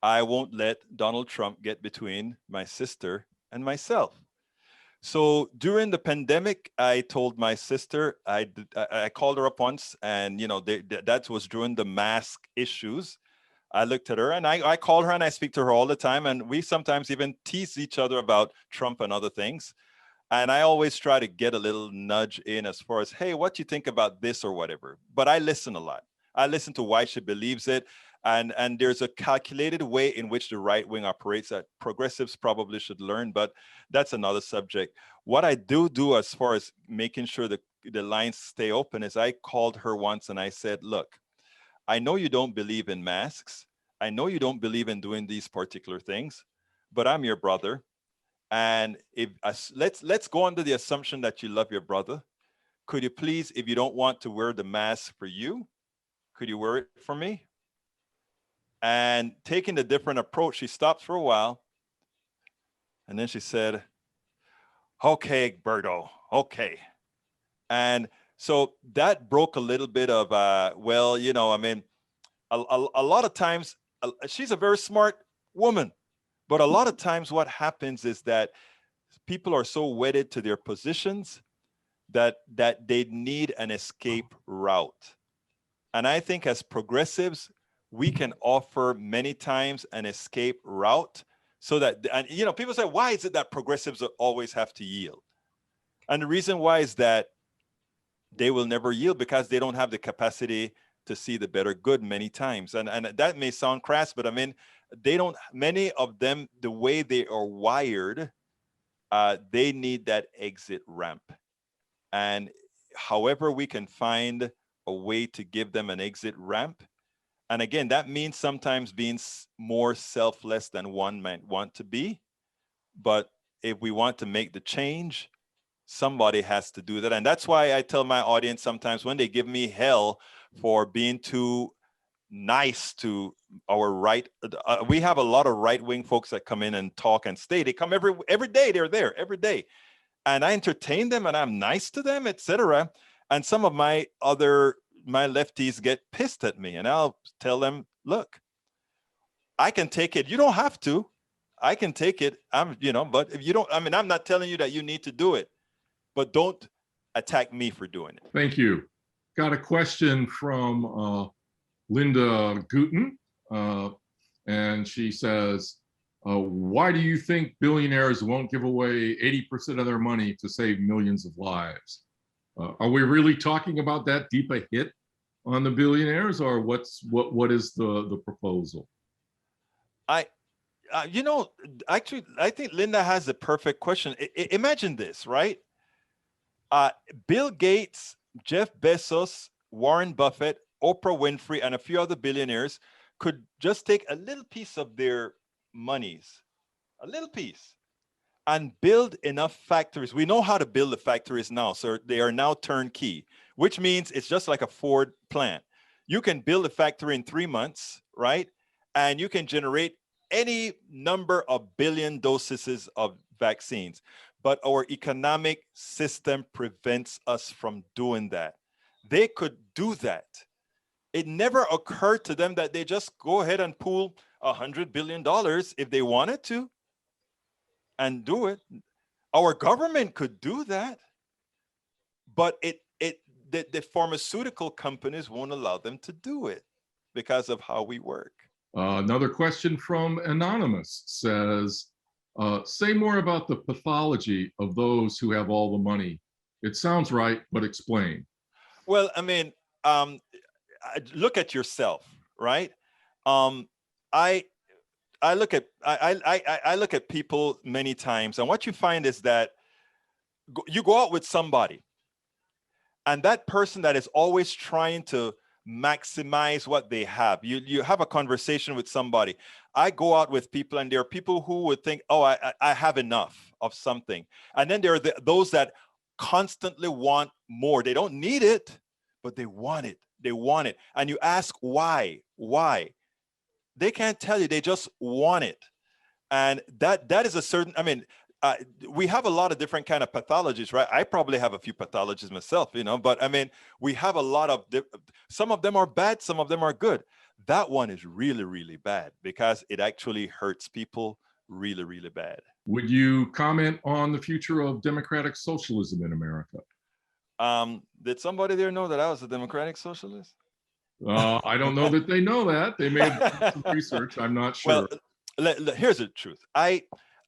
I won't let Donald Trump get between my sister and myself. So during the pandemic, I told my sister, I called her up once, and that was during the mask issues. I looked at her and I call her and I speak to her all the time. And we sometimes even tease each other about Trump and other things. And I always try to get a little nudge in as far as, hey, what do you think about this or whatever? But I listen a lot. I listen to why she believes it. And there's a calculated way in which the right wing operates that progressives probably should learn, but that's another subject. What I do as far as making sure that the lines stay open is I called her once and I said, look, I know you don't believe in masks. I know you don't believe in doing these particular things, but I'm your brother. And let's go under the assumption that you love your brother. Could you please, if you don't want to wear the mask for you, could you wear it for me? And taking a different approach, she stopped for a while. And then she said, okay, Egberto, okay. And so that broke a little bit of, well, I mean, a lot of times, she's a very smart woman, but a lot of times what happens is that people are so wedded to their positions that they need an escape route. And I think as progressives, we can offer many times an escape route so that, and people say, why is it that progressives always have to yield? And the reason why is that they will never yield because they don't have the capacity to see the better good many times. And that may sound crass, but I mean, many of them, the way they are wired, they need that exit ramp. And however we can find a way to give them an exit ramp. And again, that means sometimes being more selfless than one might want to be. But if we want to make the change, somebody has to do that. And that's why I tell my audience sometimes when they give me hell for being too nice to our right, we have a lot of right-wing folks that come in and talk and stay. They come every day, they're there every day. And I entertain them and I'm nice to them, etc. And some of my lefties get pissed at me and I'll tell them, look, I can take it. You don't have to. I can take it. But if you don't, I mean, I'm not telling you that you need to do it, but don't attack me for doing it. Thank you. Got a question from Linda Guten, and she says, why do you think billionaires won't give away 80% of their money to save millions of lives? Are we really talking about that deep a hit on the billionaires, or what is the proposal? Actually, I think Linda has the perfect question. Imagine this, right? Bill Gates, Jeff Bezos, Warren Buffett, Oprah Winfrey, and a few other billionaires could just take a little piece of their monies, a little piece, and build enough factories. We know how to build the factories now, so they are now turnkey, which means it's just like a Ford plant. You can build a factory in 3 months, right? And you can generate any number of billion doses of vaccines. But our economic system prevents us from doing that. They could do that. It never occurred to them that they just go ahead and pool $100 billion if they wanted to and do it. Our government could do that, but the pharmaceutical companies won't allow them to do it because of how we work. Another question from Anonymous says, say more about the pathology of those who have all the money. It sounds right, but explain. Well, I mean, look at yourself, right? I look at people many times, and what you find is that you go out with somebody, and that person that is always trying to maximize what they have. You have a conversation with somebody. I go out with people, and there are people who would think, oh, I have enough of something. And then there are those that constantly want more. They don't need it, but they want it. They want it. And you ask why? Why? They can't tell you. They just want it. And that is a certain, I mean, we have a lot of different kind of pathologies, right? I probably have a few pathologies myself, you know, but I mean, we have a lot of, some of them are bad, some of them are good. That one is really, really bad because it actually hurts people really, really bad. Would you comment on the future of democratic socialism in America? Did somebody there know that I was a democratic socialist? I don't know that they know that. They may have done some research. I'm not sure. Well, here's the truth.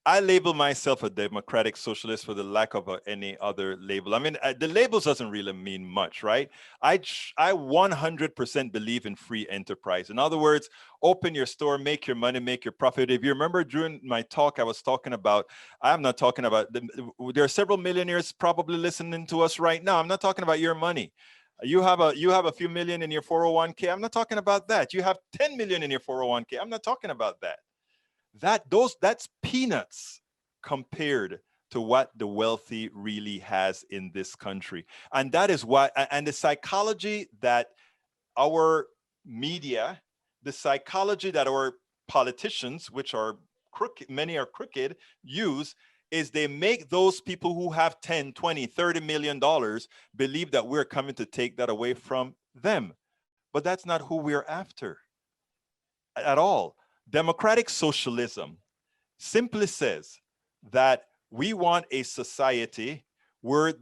I label myself a democratic socialist for the lack of any other label. I mean, the labels doesn't really mean much, right? I 100% believe in free enterprise. In other words, open your store, make your money, make your profit. If you remember during my talk, I was talking about, I'm not talking about, there are several millionaires probably listening to us right now. I'm not talking about your money. You have a few million in your 401k. I'm not talking about that. You have 10 million in your 401k. I'm not talking about that. That's peanuts compared to what the wealthy really has in this country. And that is why, and the psychology that our media, the psychology that our politicians, which are crooked, many are crooked, use is they make those people who have 10, 20, 30 million dollars believe that we're coming to take that away from them. But that's not who we're after at all. Democratic socialism simply says that we want a society where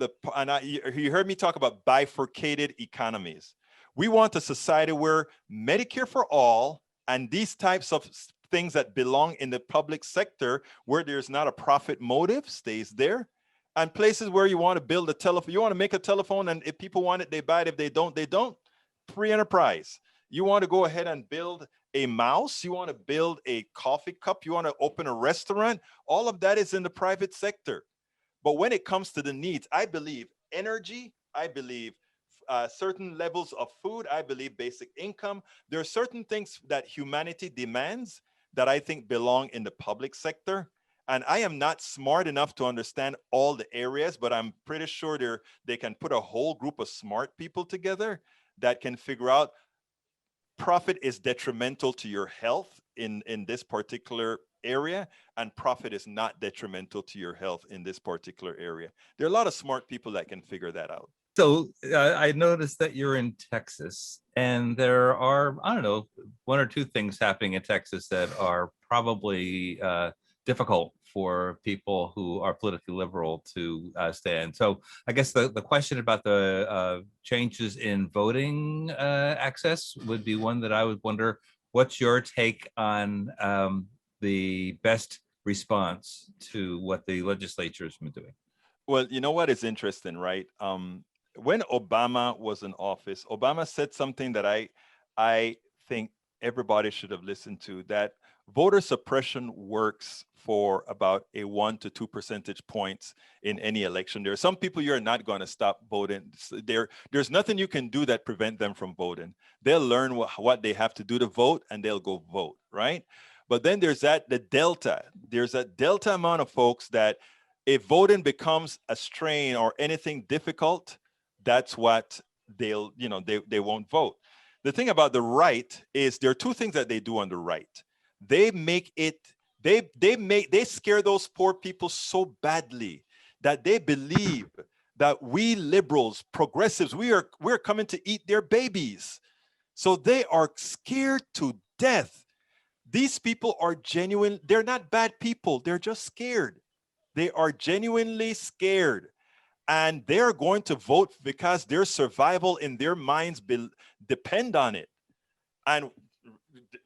you heard me talk about bifurcated economies. We want a society where Medicare for all and these types of things that belong in the public sector, where there's not a profit motive, stays there. And places where you want to build a telephone, you want to make a telephone, and if people want it, they buy it. If they don't, they don't. Free enterprise. You want to go ahead and build a mouse, you want to build a coffee cup, you want to open a restaurant, all of that is in the private sector. But when it comes to the needs, I believe energy, I believe certain levels of food, I believe basic income. There are certain things that humanity demands that I think belong in the public sector. And I am not smart enough to understand all the areas, but I'm pretty sure they can put a whole group of smart people together that can figure out profit is detrimental to your health in this particular area, and profit is not detrimental to your health in this particular area. There are a lot of smart people that can figure that out. So I noticed that you're in Texas, and there are, I don't know, one or two things happening in Texas that are probably difficult for people who are politically liberal to stand. So I guess the question about the changes in voting access would be one that I would wonder, what's your take on the best response to what the legislature has been doing? Well, you know what is interesting, right? When Obama was in office, Obama said something that I think everybody should have listened to, that voter suppression works for about a 1 to 2 percentage points in any election. There are some people you're not going to stop voting. There's nothing you can do that prevent them from voting. They'll learn what they have to do to vote, and they'll go vote, right? But then there's the delta. There's a delta amount of folks that if voting becomes a strain or anything difficult, that's what they won't vote. The thing about the right is there are two things that they do on the right. They make it, they scare those poor people so badly that they believe that we liberals, progressives, we're coming to eat their babies. So they are scared to death. These people are genuine. They're not bad people. They're just scared. They are genuinely scared. And they're going to vote because their survival in their minds depend on it. And,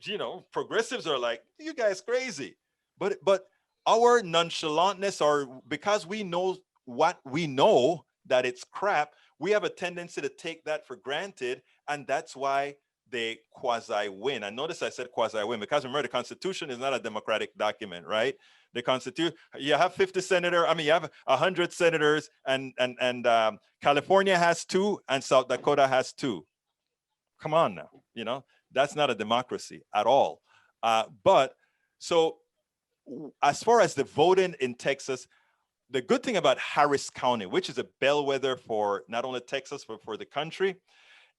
you know, progressives are like, you guys crazy. But our nonchalantness, or because we know what we know, that it's crap, we have a tendency to take that for granted. And that's why they quasi-win. And notice I said quasi-win because remember, the Constitution is not a democratic document, right? The Constitution, you have 50 senators, I mean, you have 100 senators, and California has 2 and South Dakota has 2. Come on now, you know, that's not a democracy at all. But so as far as the voting in Texas, the good thing about Harris County, which is a bellwether for not only Texas, but for the country,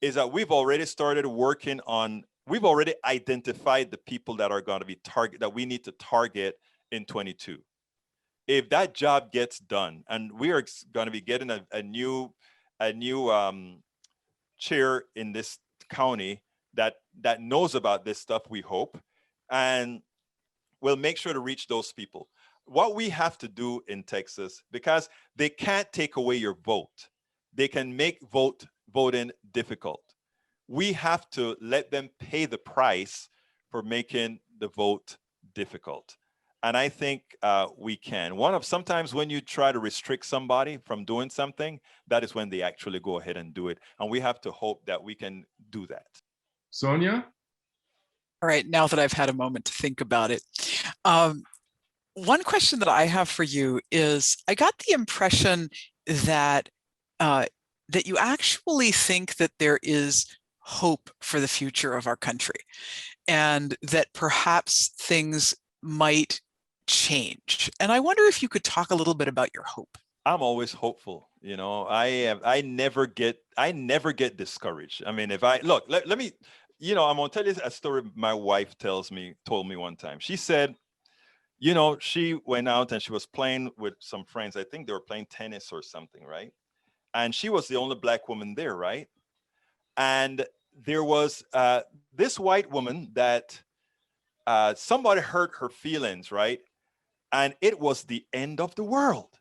is that we've already started working on, we've already identified the people that are going to be that we need to target in 22. if that job gets done, and we are going to be getting a new chair in this county that knows about this stuff, we hope, and we'll make sure to reach those people. What we have to do in Texas, because they can't take away your vote, they can make voting difficult. We have to let them pay the price for making the vote difficult. And I think we can. Sometimes when you try to restrict somebody from doing something, that is when they actually go ahead and do it. And we have to hope that we can do that. Sonia? All right, now that I've had a moment to think about it, one question that I have for you is, I got the impression that that you actually think that there is hope for the future of our country, and that perhaps things might change. And I wonder if you could talk a little bit about your hope. I'm always hopeful. You know, I never get discouraged. I mean, if I look, let me, you know, I'm gonna tell you a story my wife told me one time. She said, you know, she went out and she was playing with some friends. I think they were playing tennis or something, right? And she was the only Black woman there, right? And there was this white woman that somebody hurt her feelings, right? And it was the end of the world.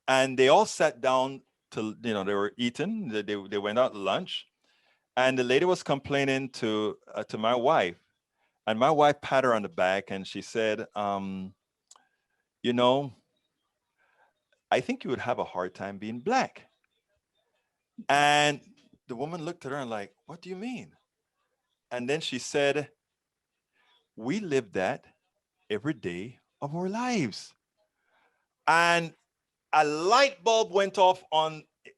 And they all sat down to, you know, they were eating, they went out to lunch. And the lady was complaining to my wife. And my wife pat her on the back and she said, you know, I think you would have a hard time being Black. And the woman looked at her and like, what do you mean? And then she said, we live that every day of our lives. And a light bulb went off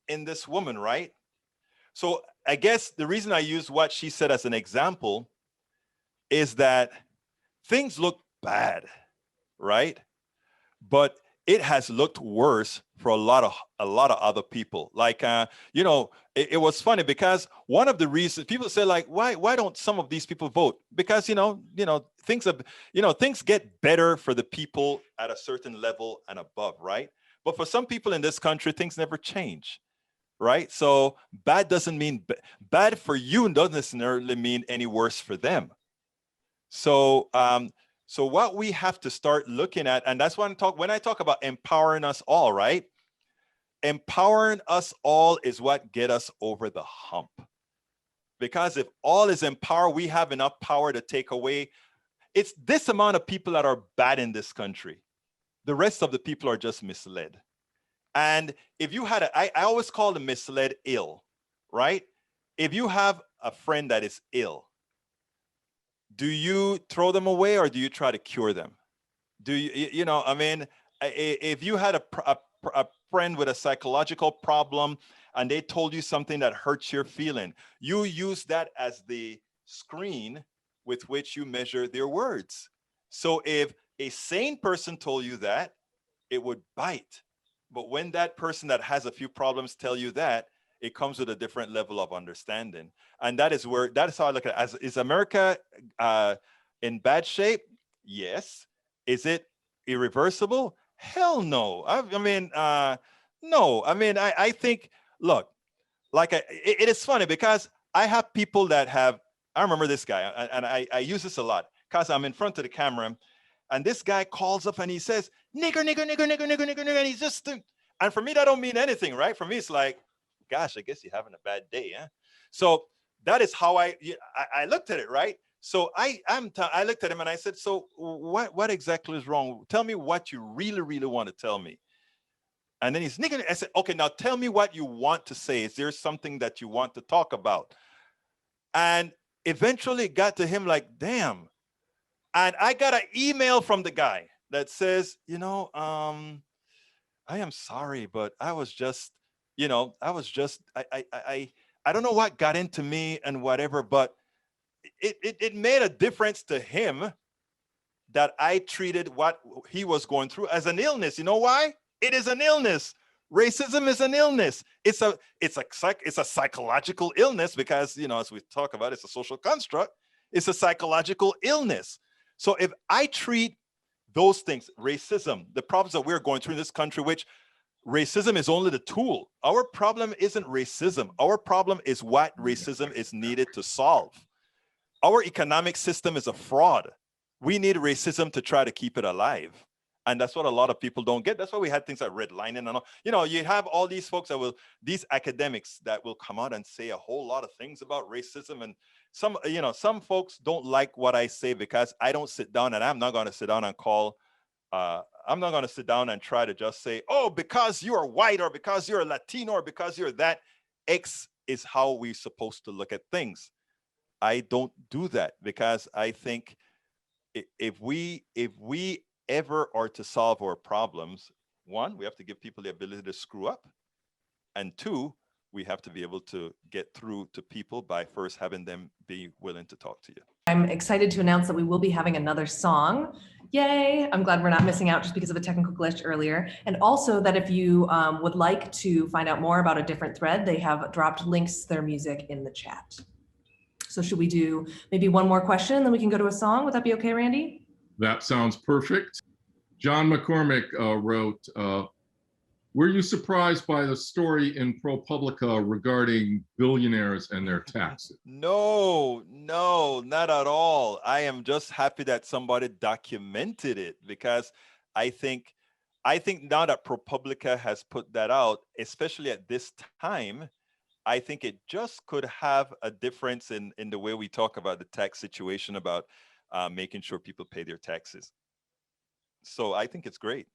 in this woman, right? So I guess the reason I use what she said as an example is that things look bad, right? But it has looked worse for a lot of other people. Like, you know, it was funny because one of the reasons people say, like, why don't some of these people vote? Because, you know, things get better for the people at a certain level and above, right? But for some people in this country, things never change, right? So bad doesn't mean bad for you, doesn't necessarily mean any worse for them. So, so what we have to start looking at, and that's when I talk about empowering us all, right? Empowering us all is what get us over the hump. Because if all is empowered, we have enough power to take away. It's this amount of people that are bad in this country. The rest of the people are just misled. And if you had I always call the misled ill, right? If you have a friend that is ill, do you throw them away or do you try to cure them? Do you know, I mean, if you had a friend with a psychological problem and they told you something that hurts your feeling, you use that as the screen with which you measure their words. So if a sane person told you that, it would bite. But when that person that has a few problems tell you that, it comes with a different level of understanding. And that is how I look at it. Is America in bad shape? Yes. Is it irreversible? Hell no. I mean, no. I mean, I think, look, like it is funny because I have people that have, I remember this guy, and I use this a lot because I'm in front of the camera, and this guy calls up and he says, nigger, nigger, nigger, nigger, nigger, nigger, nigger, and he's just, and for me, that don't mean anything, right? For me, it's like, gosh, I guess you're having a bad day, huh? So that is how I looked at it, right? So I looked at him and I said, so what exactly is wrong? Tell me what you really, really want to tell me. And then he's nigga. I said, okay, now tell me what you want to say. Is there something that you want to talk about? And eventually it got to him like, damn. And I got an email from the guy that says, you know, I am sorry, but I was just, you know, I don't know what got into me and whatever, but it made a difference to him that I treated what he was going through as an illness. You know why? It is an illness. Racism is an illness. It's a psychological illness because, you know, as we talk about, it's a social construct. It's a psychological illness. So if I treat those things, racism, the problems that we're going through in this country, which racism is only the tool. Our problem isn't racism. Our problem is what racism is needed to solve. Our economic system is a fraud. We need racism to try to keep it alive. And that's what a lot of people don't get. That's why we had things like redlining and all. You know, you have all these folks that will, these academics that will come out and say a whole lot of things about racism. And some, you know, some folks don't like what I say because I don't sit down, and I'm not going to sit down and call, I'm not going to sit down and try to just say, oh, because you're white or because you're a Latino or because you're that. X is how we're supposed to look at things. I don't do that because I think if we ever are to solve our problems, one, we have to give people the ability to screw up. And two, we have to be able to get through to people by first having them be willing to talk to you. I'm excited to announce that we will be having another song. Yay! I'm glad we're not missing out just because of a technical glitch earlier. And also that if you would like to find out more about A Different Thread, they have dropped links to their music in the chat. So should we do maybe one more question and then we can go to a song? Would that be okay, Randy? That sounds perfect. John McCormick wrote, were you surprised by the story in ProPublica regarding billionaires and their taxes? No, not at all. I am just happy that somebody documented it because I think now that ProPublica has put that out, especially at this time, I think it just could have a difference in the way we talk about the tax situation, about making sure people pay their taxes. So I think it's great.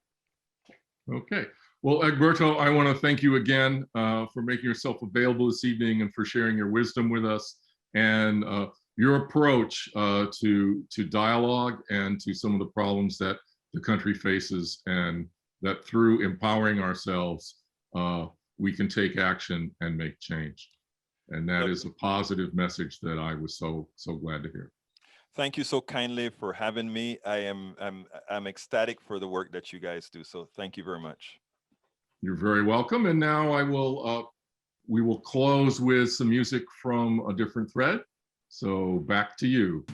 Okay. Well, Egberto, I want to thank you again for making yourself available this evening and for sharing your wisdom with us and your approach to dialogue and to some of the problems that the country faces, and that through empowering ourselves, we can take action and make change. And that is a positive message that I was so glad to hear. Thank you so kindly for having me. I'm ecstatic for the work that you guys do. So thank you very much. You're very welcome. And now we will close with some music from A Different Thread. So back to you.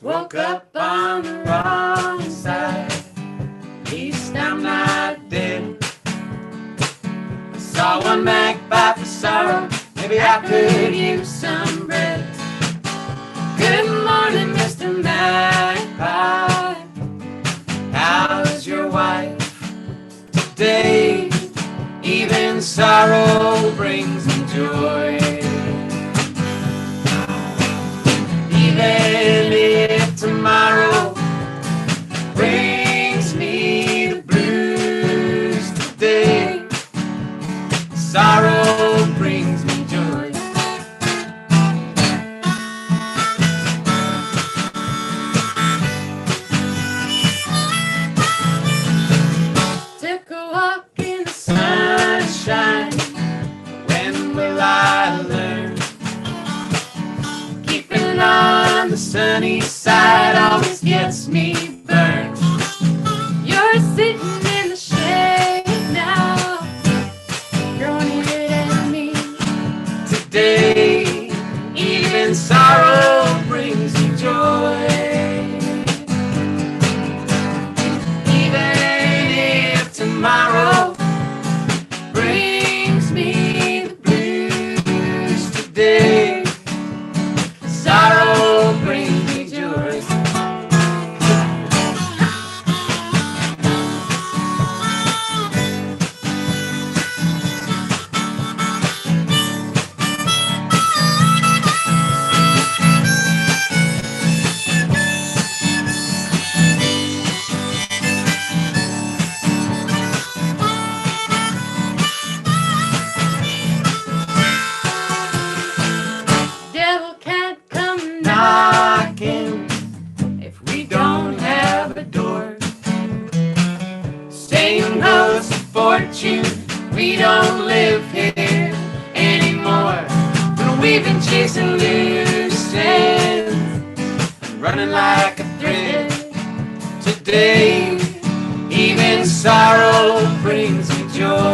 Woke up on the wrong side, at least I'm not dead. I saw one magpie for sorrow, maybe I could use some bread. Good morning, Mr. Magpie, how's your wife today? Even sorrow brings me joy. Even if tomorrow brings me the blues today, sorrow brings me joy. Took a walk in the sunshine, when will I learn? Keeping on the sunny side always gets me burned. You're sitting in the shade now, throwing it at me today. Even sorrow brings you joy. Even if tomorrow brings me the blues today, sorrow brings me joy. Devil can't come knocking if we don't have a door. Same goes to fortune, we don't live here anymore. But we've been chasing loose ends, running like a thread today. Even sorrow brings me joy.